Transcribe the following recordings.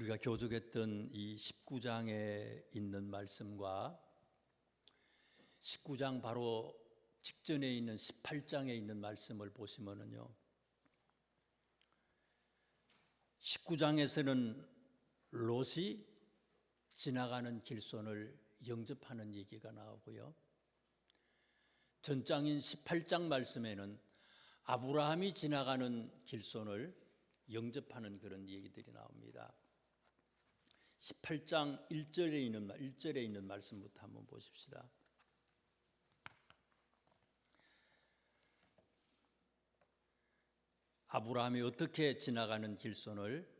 우리가 교독했던 이 19장에 있는 말씀과 19장 바로 직전에 있는 18장에 있는 말씀을 보시면은요, 19장에서는 롯이 지나가는 길손을 영접하는 얘기가 나오고요, 전장인 18장 말씀에는 아브라함이 지나가는 길손을 영접하는 그런 얘기들이 나옵니다. 18장 1절에 있는 말씀부터 한번 보십시다. 아브라함이 어떻게 지나가는 길손을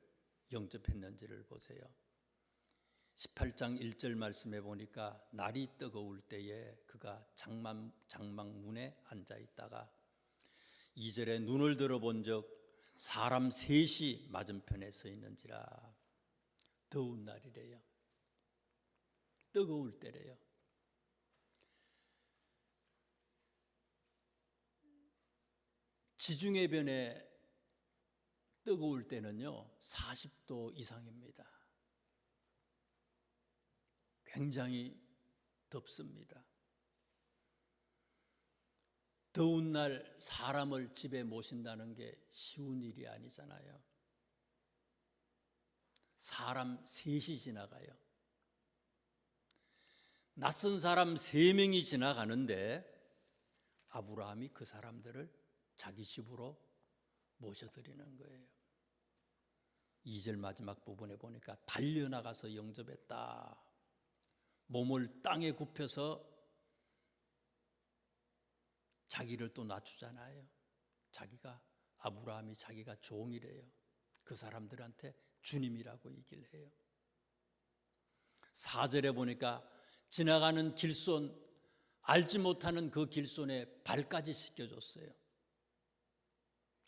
영접했는지를 보세요. 18장 1절 말씀에 보니까 날이 뜨거울 때에 그가 장막문에 앉아 있다가 2절에 눈을 들어본 적 사람 셋이 맞은편에 서 있는지라. 더운 날이래요. 뜨거울 때래요. 지중해변에 뜨거울 때는요 40도 이상입니다. 굉장히 덥습니다. 더운 날 사람을 집에 모신다는 게 쉬운 일이 아니잖아요. 사람 셋이 지나가요. 낯선 사람 3명이 지나가는데 아브라함이 그 사람들을 자기 집으로 모셔드리는 거예요. 2절 마지막 부분에 보니까 달려나가서 영접했다. 몸을 땅에 굽혀서 자기를 또 낮추잖아요. 아브라함이 자기가 종이래요. 그 사람들한테 주님이라고 얘기를 해요. 4절에 보니까 지나가는 길손, 알지 못하는 그 길손에 발까지 씻겨줬어요.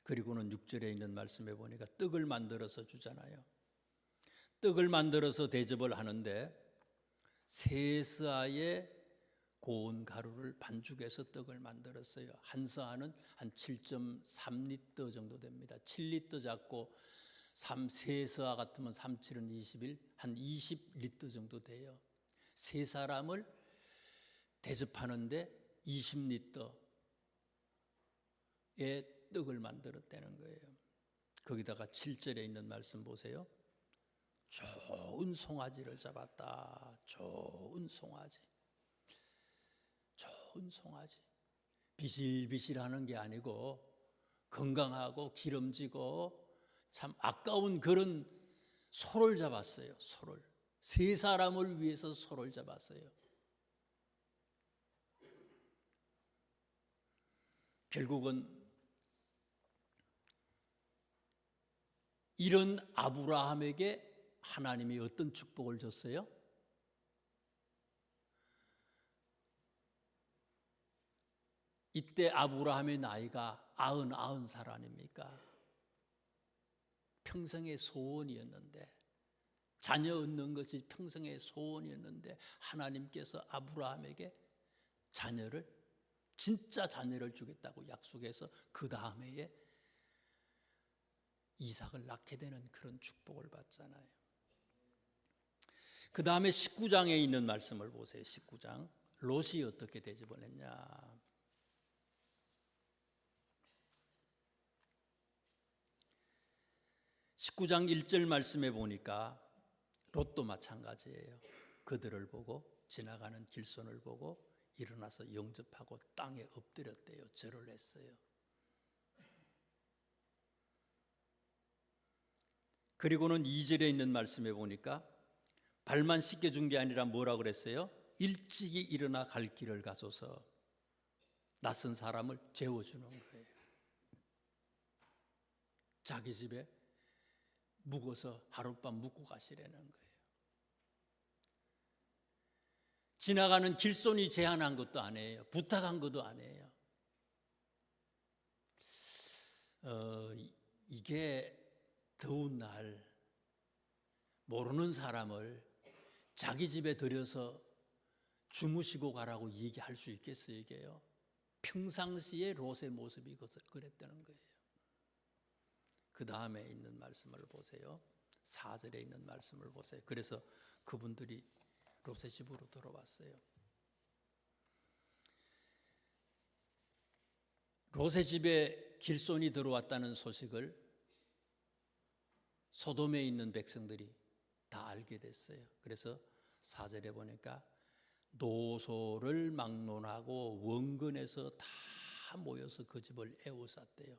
그리고는 6절에 있는 말씀에 보니까 떡을 만들어서 주잖아요. 떡을 만들어서 대접을 하는데 세스아의 고운 가루를 반죽해서 떡을 만들었어요. 한 서아는 한 7.3리터 정도 됩니다. 7리터 잡고 3서아 같으면 3,7은 21, 한 20리터 정도 돼요. 세 사람을 대접하는데 20리터의 떡을 만들었다는 거예요. 거기다가 7절에 있는 말씀 보세요. 좋은 송아지를 잡았다. 좋은 송아지. 비실비실하는 게 아니고 건강하고 기름지고 참 아까운 그런 소를 잡았어요. 소를. 세 사람을 위해서 소를 잡았어요. 결국은 이런 아브라함에게 하나님이 어떤 축복을 줬어요? 이때 아브라함의 나이가 99살 아닙니까? 평생의 소원이었는데, 자녀 얻는 것이 평생의 소원이었는데 하나님께서 아브라함에게 진짜 자녀를 주겠다고 약속해서 그 다음 해에 이삭을 낳게 되는 그런 축복을 받잖아요. 그 다음에 19장에 있는 말씀을 보세요. 19장. 롯이 어떻게 대접을 했냐. 19장 1절 말씀에 보니까 롯도 마찬가지예요. 그들을 보고 지나가는 길손을 보고 일어나서 영접하고 땅에 엎드렸대요. 절을 했어요. 그리고는 2절에 있는 말씀에 보니까 발만 씻겨준 게 아니라 뭐라고 그랬어요? 일찍이 일어나 갈 길을 가소서. 낯선 사람을 재워주는 거예요. 자기 집에 묵어서 하룻밤 묵고 가시라는 거예요. 지나가는 길손이 제안한 것도 아니에요. 부탁한 것도 아니에요. 이게 더운 날 모르는 사람을 자기 집에 들여서 주무시고 가라고 얘기할 수 있겠어요, 이게요? 평상시에 롯의 모습이 그랬다는 거예요. 그 다음에 있는 말씀을 보세요. 4절에 있는 말씀을 보세요. 그래서 그분들이 롯의 집으로 들어왔어요. 롯의 집에 길손이 들어왔다는 소식을 소돔에 있는 백성들이 다 알게 됐어요. 그래서 4절에 보니까 노소를 막론하고 원근에서 다 모여서 그 집을 에워쌌대요.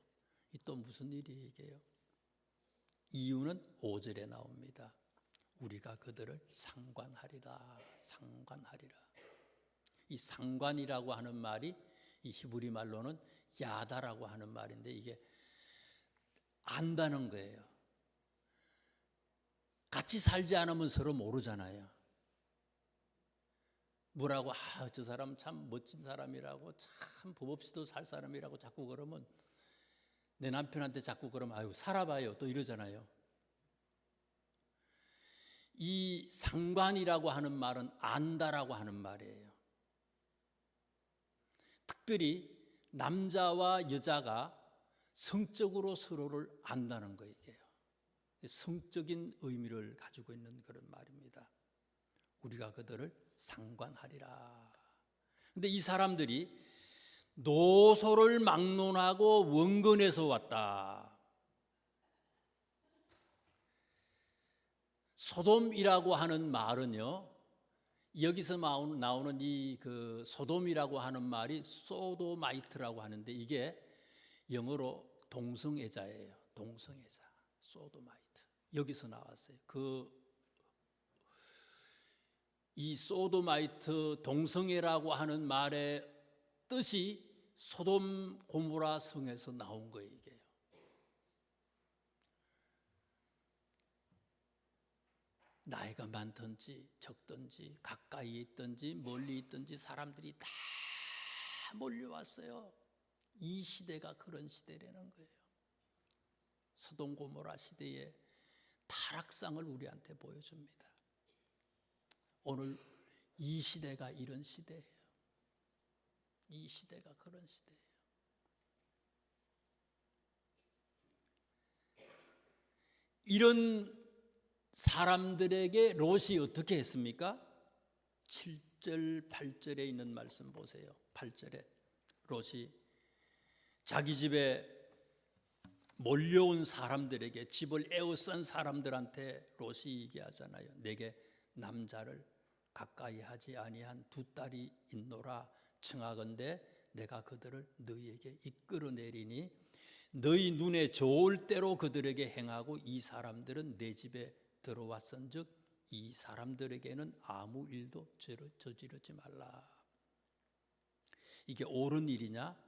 이 또 무슨 일이 이게요? 이유는 5절에 나옵니다. 우리가 그들을 상관하리라. 상관하리라. 이 상관이라고 하는 말이 이 히브리 말로는 야다라고 하는 말인데 이게 안다는 거예요. 같이 살지 않으면 서로 모르잖아요. 뭐라고 저 사람 참 멋진 사람이라고 참 법 없이도 살 사람이라고 자꾸 그러면 내 남편한테 자꾸 그러면 아유 살아봐요 또 이러잖아요. 이 상관이라고 하는 말은 안다라고 하는 말이에요. 특별히 남자와 여자가 성적으로 서로를 안다는 거예요. 성적인 의미를 가지고 있는 그런 말입니다. 우리가 그들을 상관하리라. 근데 이 사람들이 노소를 막론하고 원근에서 왔다. 소돔이라고 하는 말은요, 여기서 나오는 이 그 소돔이라고 하는 말이 소도마이트라고 하는데 이게 영어로 동성애자예요. 동성애자, 소도마이트. 여기서 나왔어요. 이 소도마이트 동성애라고 하는 말의 뜻이 소돔 고모라 성에서 나온 거예요. 이게요. 나이가 많든지 적든지 가까이 있든지 멀리 있든지 사람들이 다 몰려왔어요. 이 시대가 그런 시대라는 거예요. 소돔 고모라 시대의 타락상을 우리한테 보여줍니다. 오늘 이 시대가 이런 시대예요. 이 시대가 그런 시대예요. 이런 사람들에게 롯이 어떻게 했습니까? 7절, 8절에 있는 말씀 보세요. 8절에 롯이 자기 집에 몰려온 사람들에게, 집을 에워싼 사람들한테 롯이 얘기하잖아요. 내게 남자를 가까이 하지 아니한 두 딸이 있노라. 청하건대 내가 그들을 너희에게 이끌어내리니 너희 눈에 좋을 대로 그들에게 행하고 이 사람들은 내 집에 들어왔은즉 이 사람들에게는 아무 일도 저지르지 말라. 이게 옳은 일이냐?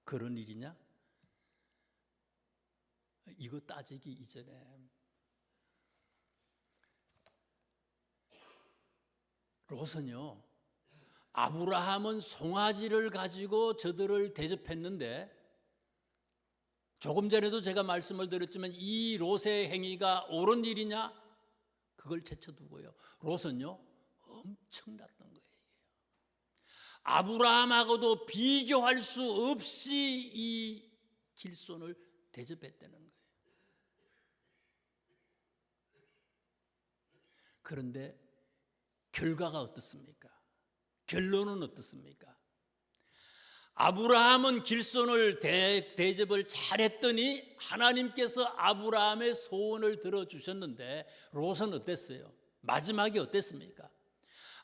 그런 일이냐? 이거 따지기 이전에 롯은요, 아브라함은 송아지를 가지고 저들을 대접했는데 조금 전에도 제가 말씀을 드렸지만 이 롯의 행위가 옳은 일이냐? 그걸 제쳐두고요. 롯은요, 엄청났던 거예요. 아브라함하고도 비교할 수 없이 이 길손을 대접했다는 거예요. 그런데 결과가 어떻습니까? 결론은 어떻습니까? 아브라함은 길손을 대접을 잘했더니 하나님께서 아브라함의 소원을 들어주셨는데 롯은 어땠어요? 마지막이 어땠습니까?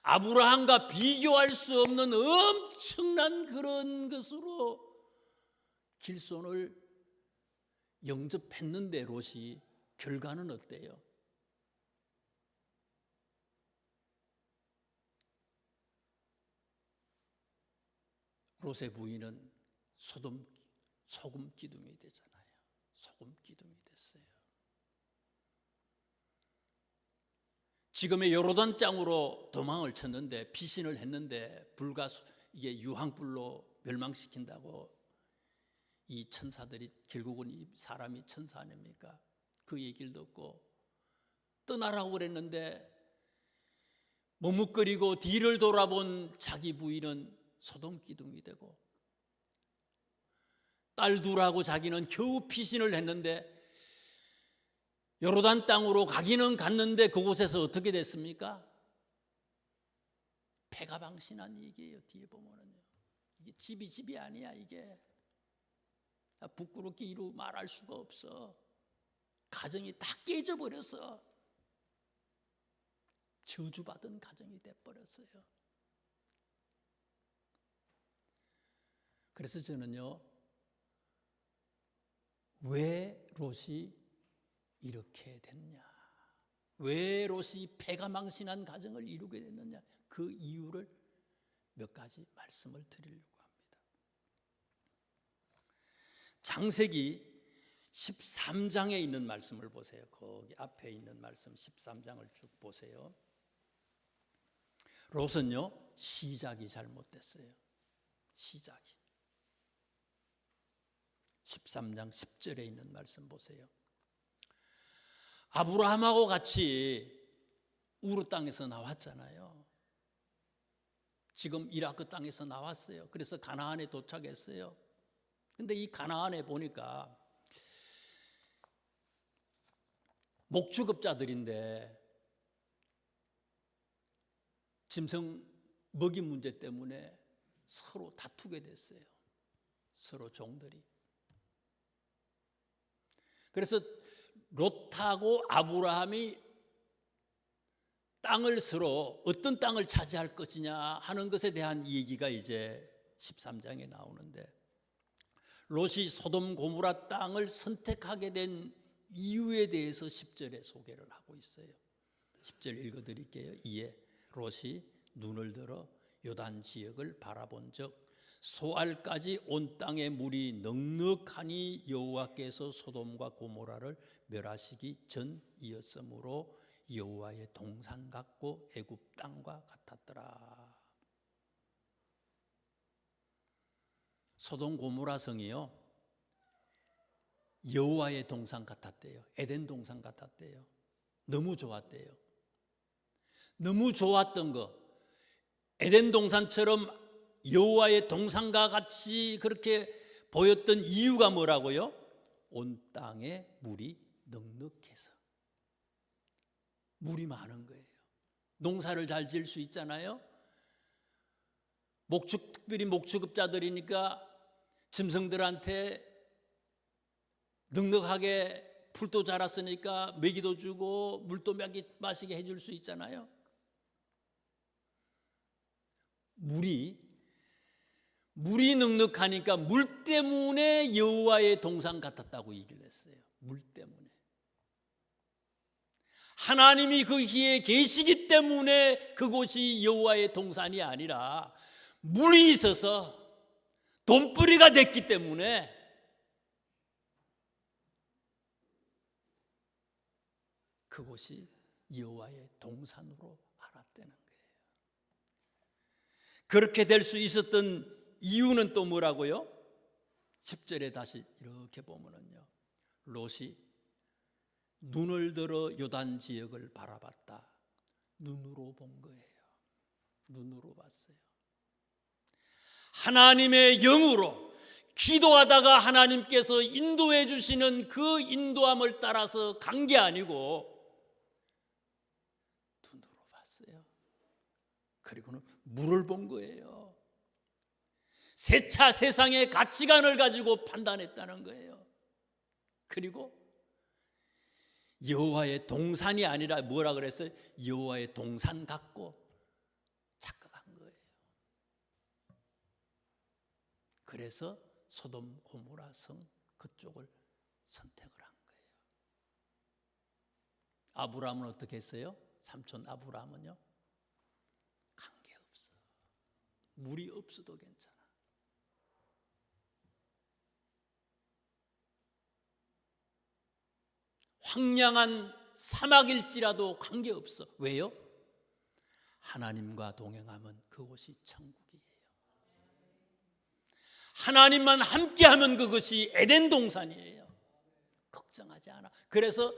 아브라함과 비교할 수 없는 엄청난 그런 것으로 길손을 영접했는데 롯이 결과는 어때요? 롯의 부인은 소금 기둥이 되잖아요. 소금 기둥이 됐어요. 지금의 요르단 땅으로 도망을 쳤는데 피신을 했는데 이게 유황불로 멸망시킨다고 이 천사들이, 결국은 이 사람이 천사 아닙니까? 그 얘기를 듣고 떠나라고 그랬는데 머뭇거리고 뒤를 돌아본 자기 부인은 소돔 기둥이 되고, 딸 둘하고 자기는 겨우 피신을 했는데 요르단 땅으로 가기는 갔는데 그곳에서 어떻게 됐습니까? 패가 방신한 얘기예요. 뒤에 보면은요. 이게 집이 아니야. 이게 부끄럽게 이루 말할 수가 없어. 가정이 다 깨져버렸어. 저주받은 가정이 돼버렸어요. 그래서 저는요, 왜 롯이 이렇게 됐냐, 왜 롯이 패가 망신한 가정을 이루게 됐느냐, 그 이유를 몇 가지 말씀을 드리려고 합니다. 창세기 13장에 있는 말씀을 보세요. 거기 앞에 있는 말씀 13장을 쭉 보세요. 롯은요, 시작이 잘못됐어요. 시작이 13장 10절에 있는 말씀 보세요. 아브라함하고 같이 우르 땅에서 나왔잖아요. 지금 이라크 땅에서 나왔어요. 그래서 가나안에 도착했어요. 근데 이 가나안에 보니까 목축업자들인데 짐승 먹이 문제 때문에 서로 다투게 됐어요. 서로 종들이. 그래서 롯하고 아브라함이 땅을 서로 어떤 땅을 차지할 것이냐 하는 것에 대한 얘기가 이제 13장에 나오는데, 롯이 소돔 고모라 땅을 선택하게 된 이유에 대해서 10절에 소개를 하고 있어요. 10절 읽어드릴게요. 이에 롯이 눈을 들어 요단 지역을 바라본 적 소알까지 온 땅의 물이 넉넉하니 여호와께서 소돔과 고모라를 멸하시기 전이었으므로 여호와의 동산 같고 애굽 땅과 같았더라. 소돔 고모라 성이요, 여호와의 동산 같았대요. 에덴 동산 같았대요. 너무 좋았대요. 너무 좋았던 거, 에덴 동산처럼 여호와의 동산과 같이 그렇게 보였던 이유가 뭐라고요? 온 땅에 물이 넉넉해서, 물이 많은 거예요. 농사를 잘 지을 수 있잖아요. 특별히 목축업자들이니까 짐승들한테 넉넉하게 풀도 자랐으니까 먹이도 주고 물도 마시게 해줄 수 있잖아요. 물이 넉넉하니까 물 때문에 여호와의 동산 같았다고 얘기를 했어요. 물 때문에. 하나님이 거기에 계시기 때문에 그곳이 여호와의 동산이 아니라 물이 있어서 돈벌이가 됐기 때문에 그곳이 여호와의 동산으로 알았다는 거예요. 그렇게 될 수 있었던 이유는 또 뭐라고요? 10절에 다시 이렇게 보면은요, 롯이 눈을 들어 요단 지역을 바라봤다. 눈으로 본 거예요. 눈으로 봤어요. 하나님의 영으로 기도하다가 하나님께서 인도해 주시는 그 인도함을 따라서 간 게 아니고 눈으로 봤어요. 그리고는 물을 본 거예요. 세차 세상의 가치관을 가지고 판단했다는 거예요. 그리고 여호와의 동산이 아니라 뭐라 그랬어요? 여호와의 동산 같고 착각한 거예요. 그래서 소돔 고모라 성 그쪽을 선택을 한 거예요. 아브라함은 어떻게 했어요? 삼촌 아브라함은요, 관계없어. 물이 없어도 괜찮아. 황량한 사막일지라도 관계없어. 왜요? 하나님과 동행하면 그곳이 천국이에요. 하나님만 함께하면 그것이 에덴 동산이에요. 걱정하지 않아. 그래서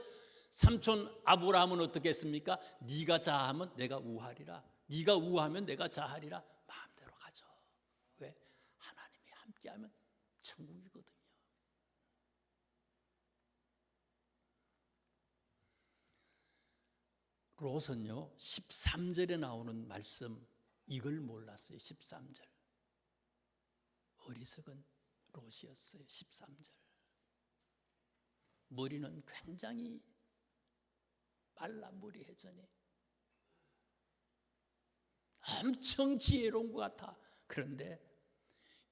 삼촌 아브라함은 어떻게 했습니까? 네가 자하면 내가 우하리라, 네가 우하면 내가 자하리라. 마음대로 가죠. 왜? 하나님이 함께하면 천국이거든요. 롯은요 13절에 나오는 말씀 이걸 몰랐어요. 13절 어리석은 롯이었어요. 13절 머리는 굉장히 빨라. 머리 회전이 엄청 지혜로운 것 같아. 그런데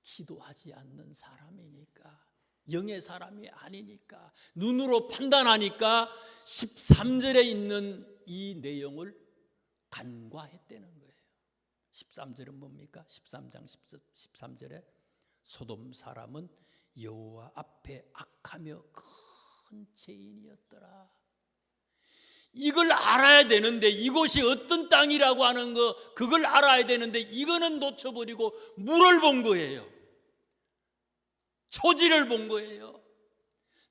기도하지 않는 사람이니까, 영의 사람이 아니니까, 눈으로 판단하니까 13절에 있는 이 내용을 간과했다는 거예요. 13절은 뭡니까? 13장 13절에 소돔 사람은 여호와 앞에 악하며 큰 죄인이었더라. 이걸 알아야 되는데, 이곳이 어떤 땅이라고 하는 거 그걸 알아야 되는데 이거는 놓쳐버리고 물을 본 거예요. 초지를 본 거예요.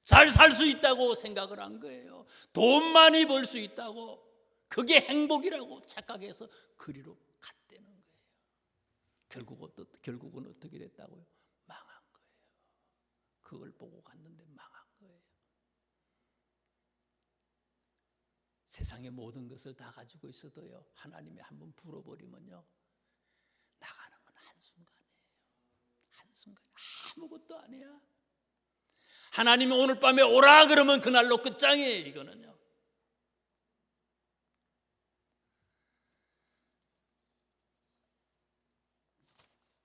잘 살 수 있다고 생각을 한 거예요. 돈 많이 벌 수 있다고, 그게 행복이라고 착각해서 그리로 갔다는 거예요. 결국은 어떻게 됐다고요? 망한 거예요. 그걸 보고 갔는데 망한 거예요. 세상의 모든 것을 다 가지고 있어도요, 하나님이 한번 불어버리면요, 나가는 건 한순간이에요. 한순간, 아무것도 아니야. 하나님이 오늘 밤에 오라 그러면 그날로 끝장이에요. 이거는요.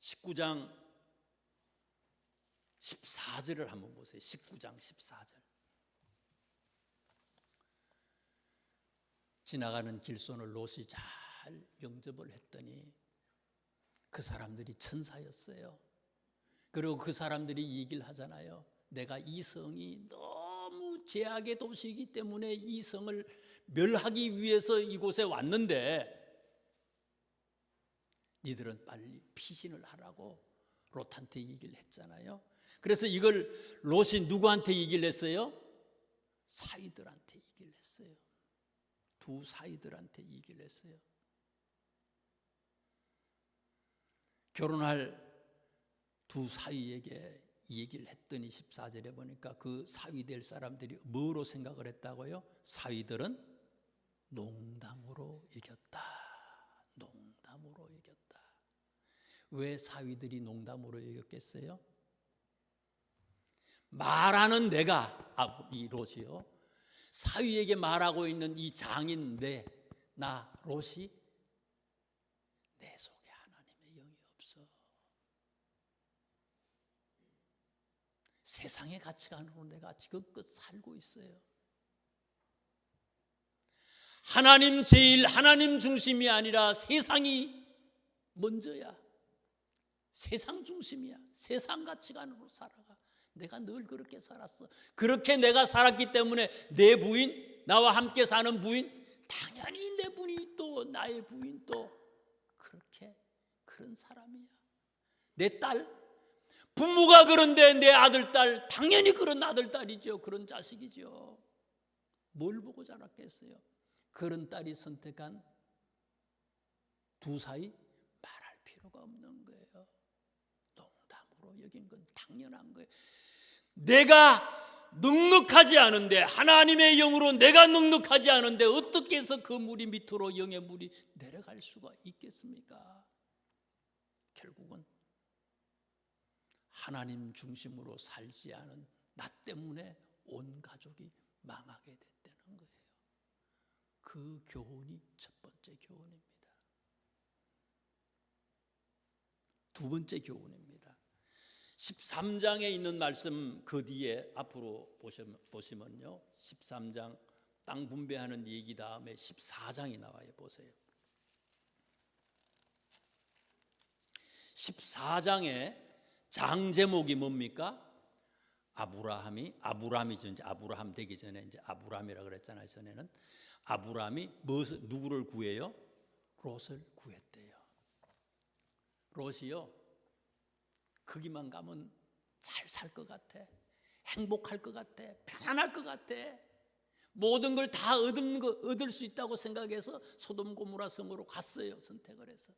(19장 14절을) 한번 보세요. 19장 14절. 지나가는 길손을 롯이 잘 영접을 했더니 그 사람들이 천사였어요. 그리고 그 사람들이 이 얘기를 하잖아요. 내가 이 성이 너무 죄악의 도시이기 때문에 이 성을 멸하기 위해서 이곳에 왔는데 니들은 빨리 피신을 하라고 롯한테 얘기를 했잖아요. 그래서 이걸 롯이 누구한테 얘기를 했어요? 사위들한테 얘기를 했어요. 두 사위들한테 얘기를 했어요. 결혼할 두 사위에게 얘기를 했더니 14절에 보니까 그 사위 될 사람들이 뭐로 생각을 했다고요? 사위들은 농담으로 이겼다. 농담으로 이겼다. 왜 사위들이 농담으로 이겼겠어요? 말하는 내가, 이 롯이요, 사위에게 말하고 있는 이 장인 나 롯이 내 속에 하나님의 영이 없어. 세상의 가치관으로 내가 지금껏 살고 있어요. 하나님 제일, 하나님 중심이 아니라 세상이 먼저야. 세상 중심이야. 세상 가치관으로 살아가. 내가 늘 그렇게 살았어. 그렇게 내가 살았기 때문에 내 부인, 나와 함께 사는 부인, 당연히 내 부인이 또 나의 부인도 그렇게 그런 사람이야. 내 딸, 부모가 그런데 내 아들, 딸, 당연히 그런 아들, 딸이죠. 그런 자식이죠. 뭘 보고 자랐겠어요? 그런 딸이 선택한 두 사이 말할 필요가 없는 거예요. 농담으로 여긴 건 당연한 거예요. 내가 넉넉하지 않은데, 하나님의 영으로 내가 넉넉하지 않은데 어떻게 해서 그 물이 밑으로 영의 물이 내려갈 수가 있겠습니까? 결국은 하나님 중심으로 살지 않은 나 때문에 온 가족이 망하게 됐다는 거예요. 그 교훈이 첫 번째 교훈입니다. 두 번째 교훈입니다. 13장에 있는 말씀 그 뒤에 앞으로 보시면요, 13장 땅 분배하는 얘기 다음에 14장이 나와요. 보세요. 14장의 장 제목이 뭡니까? 아브라함이죠. 이제 아브라함 되기 전에 이제 아브라함이라 그랬잖아요. 전에는 아브라함이 누구를 구해요? 롯을 구했대요. 롯이요, 거기만 가면 잘 살 것 같아. 행복할 것 같아. 편안할 것 같아. 모든 걸 다 얻을 수 있다고 생각해서 소돔 고모라 성으로 갔어요. 선택을 해서.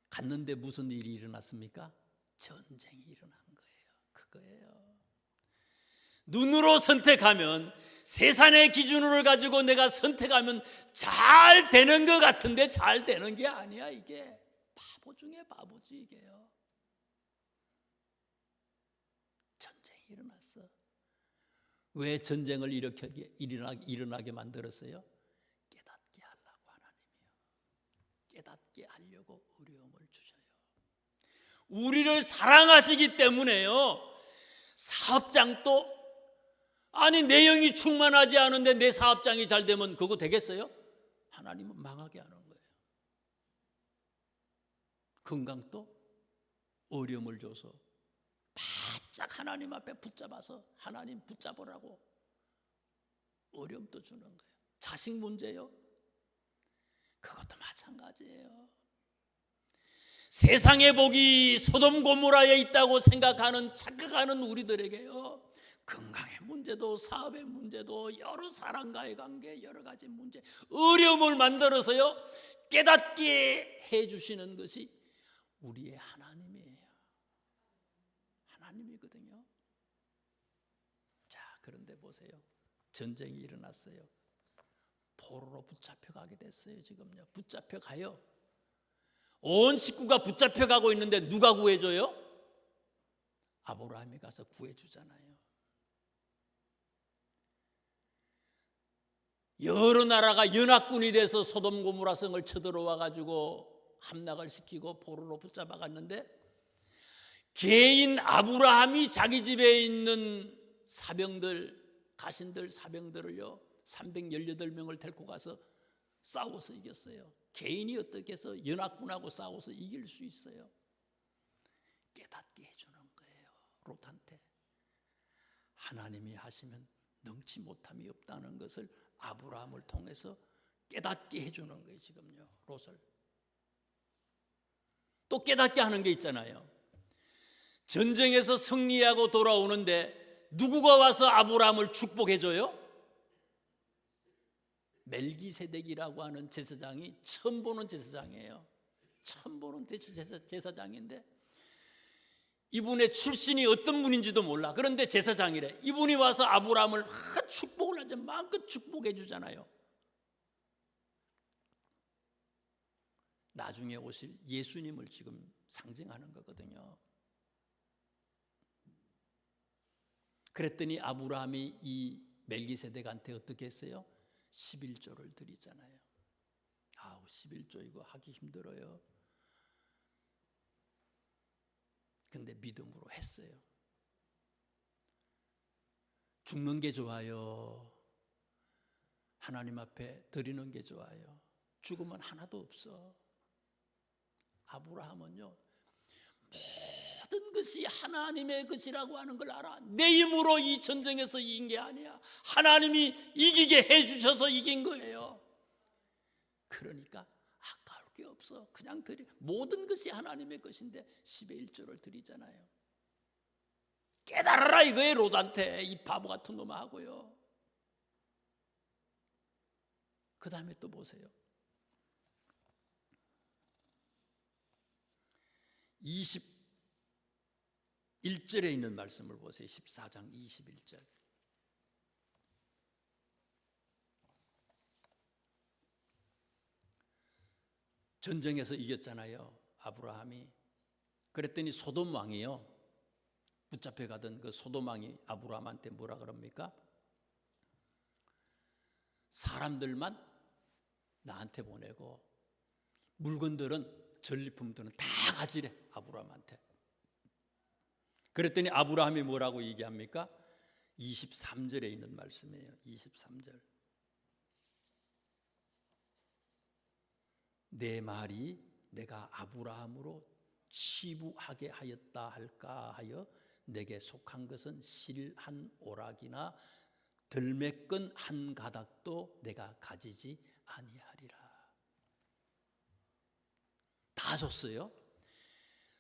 갔는데 무슨 일이 일어났습니까? 전쟁이 일어난 거예요. 그거예요. 눈으로 선택하면 세상의 기준을 가지고 내가 선택하면 잘 되는 것 같은데 잘 되는 게 아니야. 이게 바보 중에 바보지 이게요. 전쟁이 일어났어. 왜 전쟁을 일어나게 만들었어요? 깨닫게 하려고 하나님이요. 깨닫게 하려고 어려움을 주셔요. 우리를 사랑하시기 때문에요. 사업장도 아니 내 영이 충만하지 않은데 내 사업장이 잘 되면 그거 되겠어요? 하나님은 망하게 하는 거예요. 건강도 어려움을 줘서 바짝 하나님 앞에 붙잡아서 하나님 붙잡으라고 어려움도 주는 거예요. 자식 문제요? 그것도 마찬가지예요. 세상의 복이 소돔 고모라에 있다고 착각하는 우리들에게요. 건강의 문제도 사업의 문제도 여러 사람과의 관계 여러 가지 문제 어려움을 만들어서요 깨닫게 해주시는 것이 우리의 하나님이에요. 하나님이거든요. 자, 그런데 보세요. 전쟁이 일어났어요. 포로로 붙잡혀가게 됐어요. 지금요. 붙잡혀가요. 온 식구가 붙잡혀가고 있는데 누가 구해줘요? 아브라함이 가서 구해주잖아요. 여러 나라가 연합군이 돼서 소돔 고모라 성을 쳐들어와 가지고 함락을 시키고 포로로 붙잡아 갔는데 개인 아브라함이 자기 집에 있는 가신들 사병들을요 318명을 데리고 가서 싸워서 이겼어요. 개인이 어떻게 해서 연합군하고 싸워서 이길 수 있어요? 깨닫게 해주는 거예요. 롯한테 하나님이 하시면 능치 못함이 없다는 것을 아브라함을 통해서 깨닫게 해주는 거예요. 지금요 롯을 또 깨닫게 하는 게 있잖아요. 전쟁에서 승리하고 돌아오는데 누구가 와서 아브라함을 축복해줘요? 멜기세덱이라고 하는 제사장이 처음 보는 제사장이에요. 처음 보는 제사장인데 이분의 출신이 어떤 분인지도 몰라. 그런데 제사장이래. 이분이 와서 아브라함을 축복을 하죠. 마음껏 축복해 주잖아요. 나중에 오실 예수님을 지금 상징하는 거거든요. 그랬더니 아브라함이 이 멜기세덱한테 어떻게 했어요? 11조를 드리잖아요. 11조 이거 하기 힘들어요. 근데 믿음으로 했어요. 죽는 게 좋아요? 하나님 앞에 드리는 게 좋아요? 죽으면 하나도 없어. 아브라함은요 모든 것이 하나님의 것이라고 하는 걸 알아. 내 힘으로 이 전쟁에서 이긴 게 아니야. 하나님이 이기게 해주셔서 이긴 거예요. 그러니까 아까울 게 없어. 그냥 모든 것이 하나님의 것인데 10의 1조를 드리잖아요. 깨달아라 이거예요. 롯한테 이 바보 같은 놈하고요. 그 다음에 또 보세요. 21절에 있는 말씀을 보세요. 14장 21절. 전쟁에서 이겼잖아요. 아브라함이. 그랬더니 소돔 왕이요. 붙잡혀 가던 그 소돔 왕이 아브라함한테 뭐라 그럽니까? 사람들만 나한테 보내고 물건들은 전리품들은 다 가지래. 아브라함한테. 그랬더니 아브라함이 뭐라고 얘기합니까? 23절에 있는 말씀이에요. 23절. 내 말이 내가 아브라함으로 치부하게 하였다 할까 하여 내게 속한 것은 실 한 오락이나 들매끈 한 가닥도 내가 가지지 아니하리라. 다 줬어요.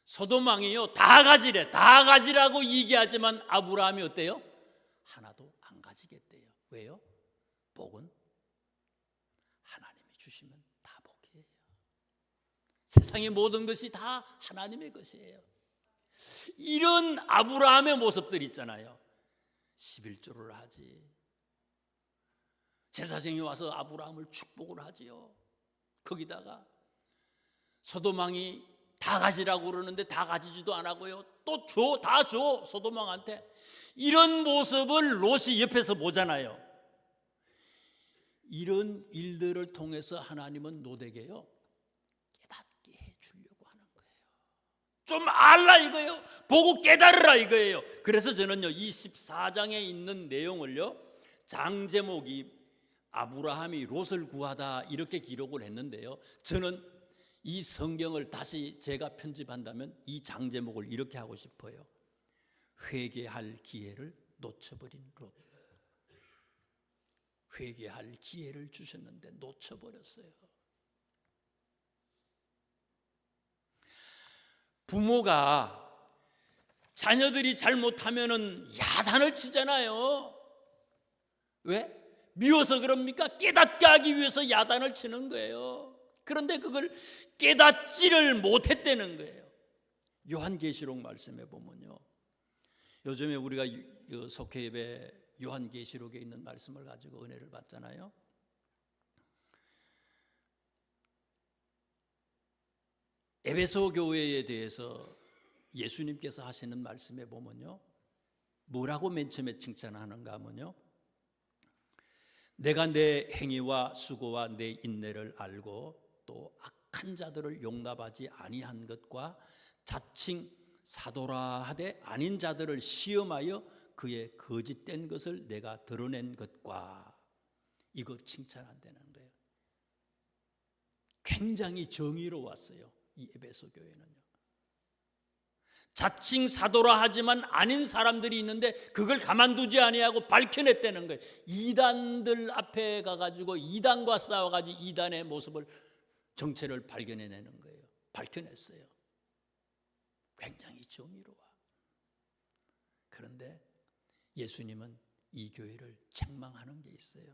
소돔 왕이요 다 가지래. 다 가지라고 얘기하지만 아브라함이 어때요? 하나도 안 가지겠대요. 왜요? 복은 하나님이 주시면 다 복이에요. 세상의 모든 것이 다 하나님의 것이에요. 이런 아브라함의 모습들 있잖아요. 11조를 하지. 제사장이 와서 아브라함을 축복을 하지요. 거기다가 소돔 왕이 다 가지라고 그러는데 다 가지지도 안 하고요. 또 줘, 다 줘, 소돔 왕한테. 이런 모습을 롯이 옆에서 보잖아요. 이런 일들을 통해서 하나님은 롯에게요 깨닫게 해주려고 하는 거예요. 좀 알라 이거예요. 보고 깨달으라 이거예요. 그래서 저는요 이 14장에 있는 내용을요 장 제목이 아브라함이 롯을 구하다 이렇게 기록을 했는데요, 저는 이 성경을 다시 제가 편집한다면 이 장 제목을 이렇게 하고 싶어요. 회개할 기회를 놓쳐버린 롯. 회개할 기회를 주셨는데 놓쳐버렸어요. 부모가 자녀들이 잘못하면은 야단을 치잖아요. 왜? 미워서 그럽니까? 깨닫게 하기 위해서 야단을 치는 거예요. 그런데 그걸 깨닫지를 못했다는 거예요. 요한계시록 말씀에 보면요, 요즘에 우리가 속회예배 요한계시록에 있는 말씀을 가지고 은혜를 받잖아요. 에베소 교회에 대해서 예수님께서 하시는 말씀에 보면요, 뭐라고 맨 처음에 칭찬하는가 하면요, 내가 내 행위와 수고와 내 인내를 알고 또 악한 자들을 용납하지 아니한 것과 자칭 사도라 하되 아닌 자들을 시험하여 그의 거짓된 것을 내가 드러낸 것과, 이거 칭찬한다는 거예요. 굉장히 정의로웠어요 이 에베소 교회는요. 자칭 사도라 하지만 아닌 사람들이 있는데 그걸 가만두지 아니하고 밝혀냈다는 거예요. 이단들 앞에 가가지고 이단과 싸워가지고 이단의 모습을, 정체를 발견해내는 거예요. 밝혀냈어요. 굉장히 정의로워. 그런데 예수님은 이 교회를 책망하는 게 있어요.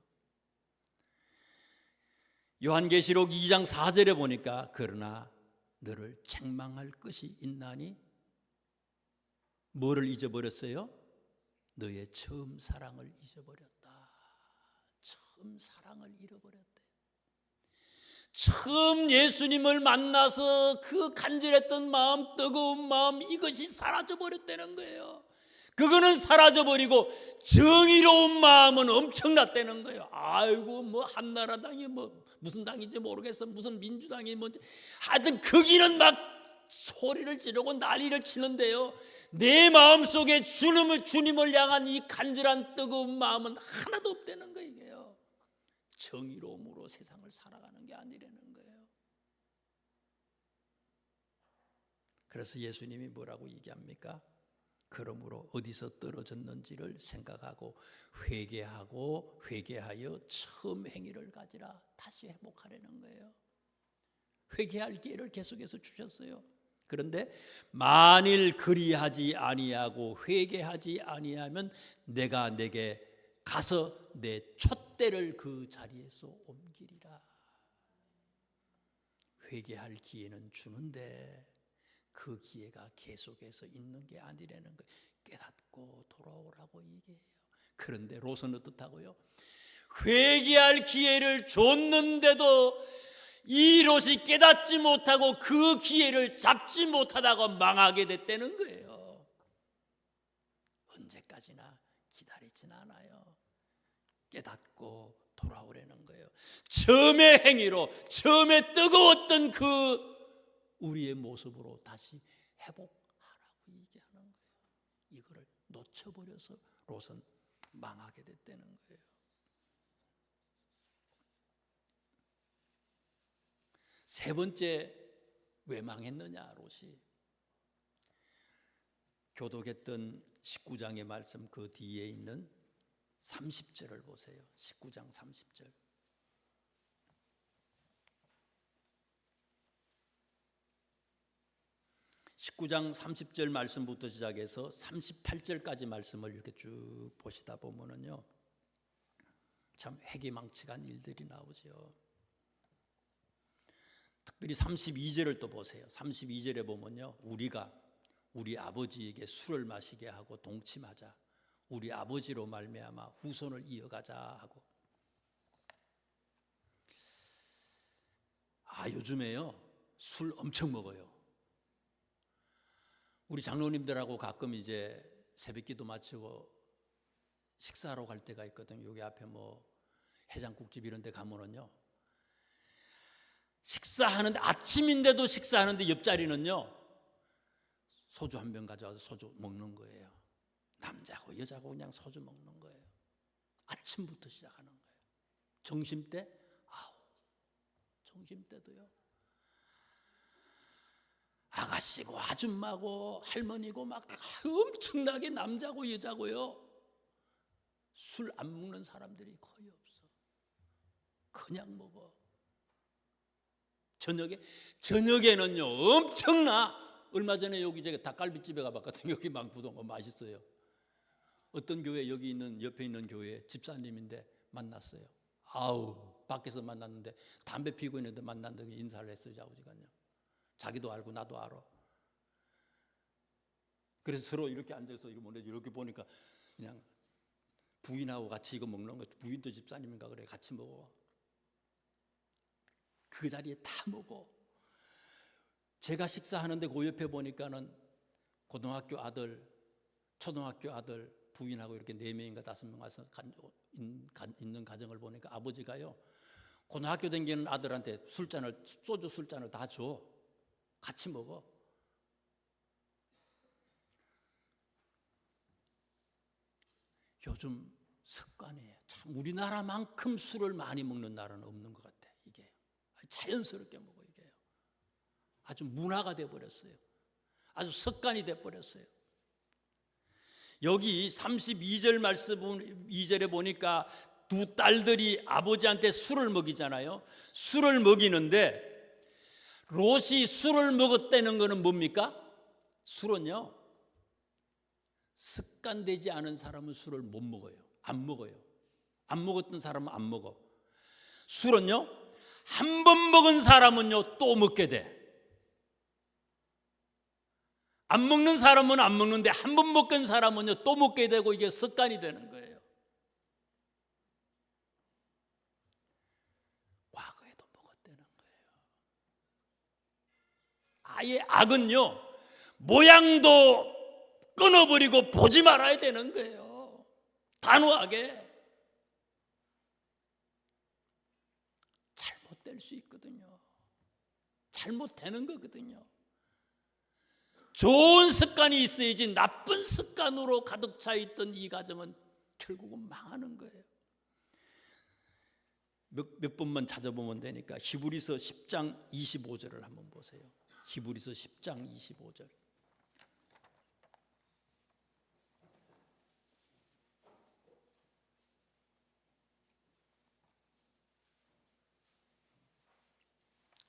요한계시록 2장 4절에 보니까 그러나 너를 책망할 것이 있나니 뭐를 잊어버렸어요? 너의 처음 사랑을 잊어버렸다. 처음 사랑을 잃어버렸대. 처음 예수님을 만나서 그 간절했던 마음, 뜨거운 마음, 이것이 사라져버렸다는 거예요. 그거는 사라져버리고 정의로운 마음은 엄청났다는 거예요. 아이고 뭐 한나라당이 뭐 무슨 당인지 모르겠어, 무슨 민주당이 뭔지, 하여튼 거기는 막 소리를 지르고 난리를 치는데요, 내 마음속에 주님을 향한 이 간절한 뜨거운 마음은 하나도 없다는 거예요. 이게요, 정의로움으로 세상을 살아가는 게 아니라는 거예요. 그래서 예수님이 뭐라고 얘기합니까? 그러므로 어디서 떨어졌는지를 생각하고 회개하여 처음 행위를 가지라. 다시 회복하려는 거예요. 회개할 기회를 계속해서 주셨어요. 그런데 만일 그리하지 아니하고 회개하지 아니하면 내가 내게 가서 내 촛대를 그 자리에서 옮기리라. 회개할 기회는 주는데 그 기회가 계속해서 있는 게 아니라는 거, 깨닫고 돌아오라고 얘기해요. 그런데 롯은 어떻다고요? 회개할 기회를 줬는데도 이 롯이 깨닫지 못하고 그 기회를 잡지 못하다가 망하게 됐다는 거예요. 언제까지나 기다리진 않아요. 깨닫고 돌아오라는 거예요. 처음의 행위로, 처음에 뜨거웠던 그 우리의 모습으로 다시 회복하라고 얘기하는 거예요. 이거를 놓쳐버려서 롯은 망하게 됐다는 거예요. 세 번째, 왜 망했느냐 롯이? 교독했던 19장의 말씀 그 뒤에 있는 30절을 보세요. 19장 30절. 19장 30절 말씀부터 시작해서 38절까지 말씀을 이렇게 쭉 보시다 보면은요, 참 회개망측한 일들이 나오죠. 특별히 32절을 또 보세요. 32절에 보면요, 우리가 우리 아버지에게 술을 마시게 하고 동침하자, 우리 아버지로 말미암아 후손을 이어가자 하고, 요즘에요 술 엄청 먹어요. 우리 장로님들하고 가끔 이제 새벽기도 마치고 식사하러 갈 때가 있거든요. 여기 앞에 뭐 해장국집 이런 데 가면은요, 식사하는데, 아침인데도 식사하는데 옆자리는요 소주 한 병 가져와서 소주 먹는 거예요. 남자고 여자고 그냥 소주 먹는 거예요. 아침부터 시작하는 거예요. 점심때 점심때도요 아가씨고 아줌마고 할머니고 막 엄청나게 남자고 여자고요. 술 안 먹는 사람들이 거의 없어. 그냥 먹어. 저녁에는요 엄청나. 얼마 전에 여기 제가 닭갈비집에 가봤거든요. 여기 망부동 맛있어요. 어떤 교회, 여기 있는 옆에 있는 교회 집사님인데 만났어요. 밖에서 만났는데 담배 피고 있는데 만났는데 인사를 했어요. 좌우지간요. 자기도 알고 나도 알아. 그래서 서로 이렇게 앉아서 이렇게 보니까 그냥 부인하고 같이 이거 먹는 거. 부인도 집사님인가 그래. 같이 먹어. 그 자리에 다 먹어. 제가 식사하는데 그 옆에 보니까는 고등학교 아들, 초등학교 아들, 부인하고 이렇게 4명인가 5명 와서 있는 가정을 보니까 아버지가요 고등학교 다니는 아들한테 소주 술잔을 다 줘. 같이 먹어. 요즘 습관이에요. 참 우리나라만큼 술을 많이 먹는 나라는 없는 것 같아. 이게 자연스럽게 먹어. 이게 아주 문화가 돼버렸어요. 아주 습관이 돼버렸어요. 여기 32절 말씀 2절에 보니까 두 딸들이 아버지한테 술을 먹이잖아요. 술을 먹이는데 롯이 술을 먹었다는 것은 뭡니까? 술은요 습관되지 않은 사람은 술을 못 먹어요. 안 먹어요. 안 먹었던 사람은 안 먹어. 술은요 한 번 먹은 사람은요 또 먹게 돼. 안 먹는 사람은 안 먹는데 한 번 먹은 사람은요 또 먹게 되고, 이게 습관이 되는 거예요. 과거에도 먹었다는 거예요. 아예 악은요 모양도 끊어버리고 보지 말아야 되는 거예요. 단호하게. 잘못될 수 있거든요. 잘못되는 거거든요. 좋은 습관이 있어야지 나쁜 습관으로 가득 차 있던 이 가정은 결국은 망하는 거예요. 몇 번만 찾아보면 되니까 히브리서 10장 25절을 한번 보세요. 히브리서 10장 25절.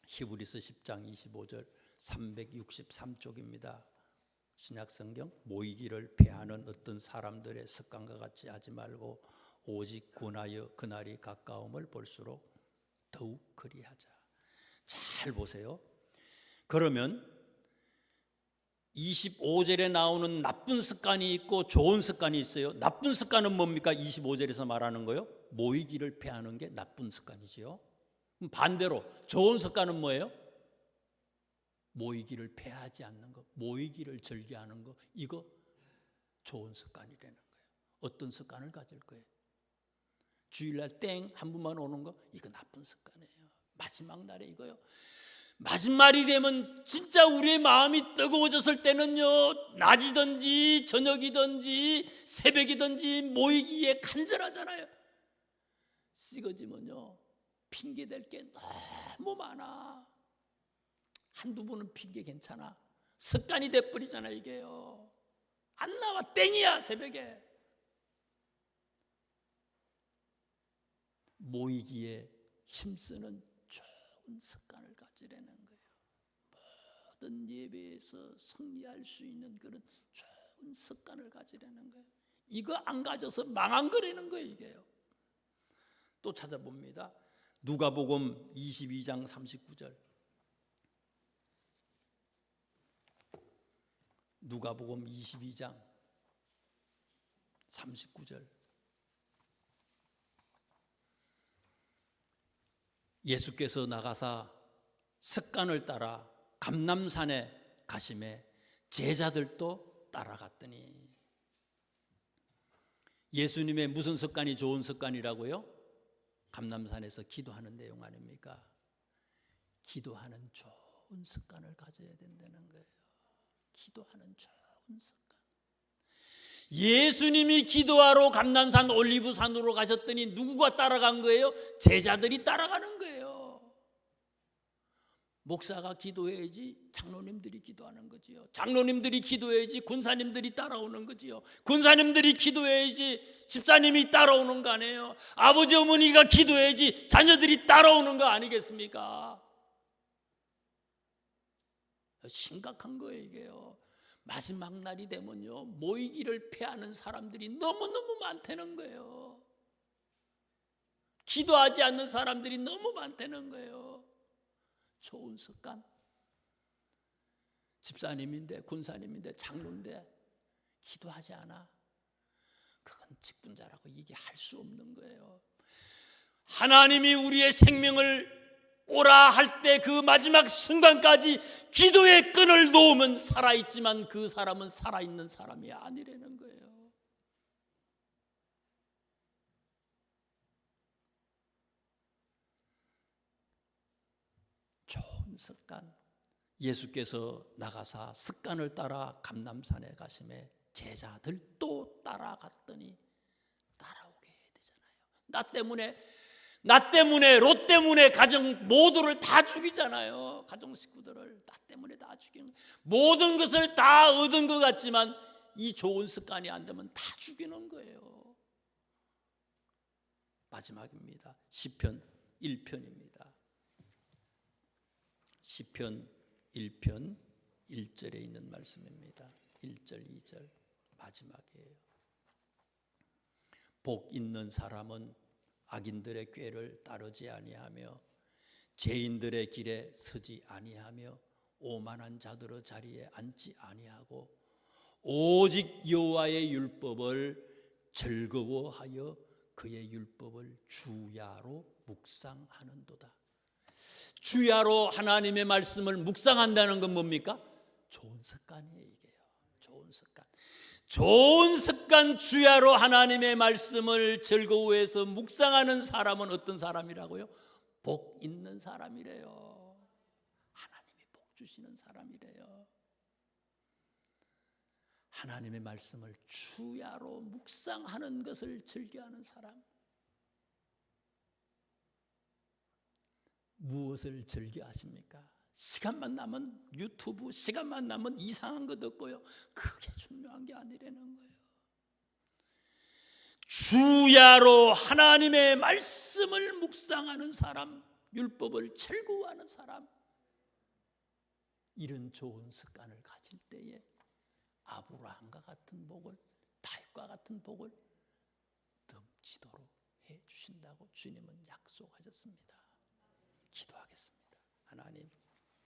히브리서 10장 25절 363쪽입니다. 신약성경. 모이기를 피하는 어떤 사람들의 습관과 같이 하지 말고 오직 권하여 그날이 가까움을 볼수록 더욱 그리하자. 잘 보세요. 그러면 25절에 나오는 나쁜 습관이 있고 좋은 습관이 있어요. 나쁜 습관은 뭡니까? 25절에서 말하는 거요. 모이기를 피하는 게 나쁜 습관이지요. 반대로 좋은 습관은 뭐예요? 모이기를 패하지 않는 것, 모이기를 즐겨하는 것, 이거 좋은 습관이 되는 거예요. 어떤 습관을 가질 거예요? 주일날 땡 한 분만 오는 거, 이거 나쁜 습관이에요. 마지막 날에 이거요. 마지막이 되면 진짜 우리의 마음이 뜨거워졌을 때는요, 낮이든지 저녁이든지 새벽이든지 모이기에 간절하잖아요. 식어지면요 핑계댈 게 너무 많아. 한두 번은 핑계 괜찮아. 습관이 돼버리잖아 이게요. 안 나와 땡이야 새벽에. 모이기에 힘쓰는 좋은 습관을 가지라는 거예요. 모든 예배에서 승리할 수 있는 그런 좋은 습관을 가지라는 거예요. 이거 안 가져서 망한 거라는 거예요 이게요. 또 찾아봅니다. 누가복음 22장 39절. 누가복음 22장 39절. 예수께서 나가사 습관을 따라 감람산에 가심에 제자들도 따라갔더니, 예수님의 무슨 습관이 좋은 습관이라고요? 감람산에서 기도하는 내용 아닙니까? 기도하는 좋은 습관을 가져야 된다는 거예요. 기도하는 좋은 습관. 예수님이 기도하러 감람산 올리브산으로 가셨더니 누구가 따라간 거예요? 제자들이 따라가는 거예요. 목사가 기도해야지 장로님들이 기도하는 거지요. 장로님들이 기도해야지 군사님들이 따라오는 거지요. 군사님들이 기도해야지 집사님이 따라오는 거 아니에요. 아버지 어머니가 기도해야지 자녀들이 따라오는 거 아니겠습니까? 심각한 거예요, 이게요. 마지막 날이 되면요, 모이기를 패하는 사람들이 너무너무 많다는 거예요. 기도하지 않는 사람들이 너무 많다는 거예요. 좋은 습관. 집사님인데, 군사님인데, 장로인데 기도하지 않아? 그건 직분자라고 얘기할 수 없는 거예요. 하나님이 우리의 생명을 오라 할 때 그 마지막 순간까지 기도의 끈을 놓으면 살아있지만 그 사람은 살아있는 사람이 아니라는 거예요. 좋은 습관. 예수께서 나가사 습관을 따라 감람산에 가심에 제자들도 따라갔더니 따라오게 해야 되잖아요. 나 때문에 롯 때문에 가정 모두를 다 죽이잖아요. 가정 식구들을 나 때문에 다 죽이는, 모든 것을 다 얻은 것 같지만 이 좋은 습관이 안 되면 다 죽이는 거예요. 마지막입니다. 시편 1편입니다. 시편 1편 1절에 있는 말씀입니다. 1절 2절 마지막이에요. 복 있는 사람은 악인들의 꾀를 따르지 아니하며 죄인들의 길에 서지 아니하며 오만한 자들의 자리에 앉지 아니하고 오직 여호와의 율법을 즐거워하여 그의 율법을 주야로 묵상하는도다. 주야로 하나님의 말씀을 묵상한다는 건 뭡니까? 좋은 습관이에요. 이게요. 좋은 습관. 좋은 습관, 주야로 하나님의 말씀을 즐거워해서 묵상하는 사람은 어떤 사람이라고요? 복 있는 사람이래요. 하나님이 복 주시는 사람이래요. 하나님의 말씀을 주야로 묵상하는 것을 즐겨하는 사람. 무엇을 즐겨하십니까? 시간만 나면 유튜브, 시간만 나면 이상한 거 듣고요. 그게 중요한 게 아니라는 거예요. 주야로 하나님의 말씀을 묵상하는 사람, 율법을 즐거워하는 사람, 이런 좋은 습관을 가질 때에 아브라함과 같은 복을, 다윗과 같은 복을 넘치도록 해주신다고 주님은 약속하셨습니다. 기도하겠습니다. 하나님,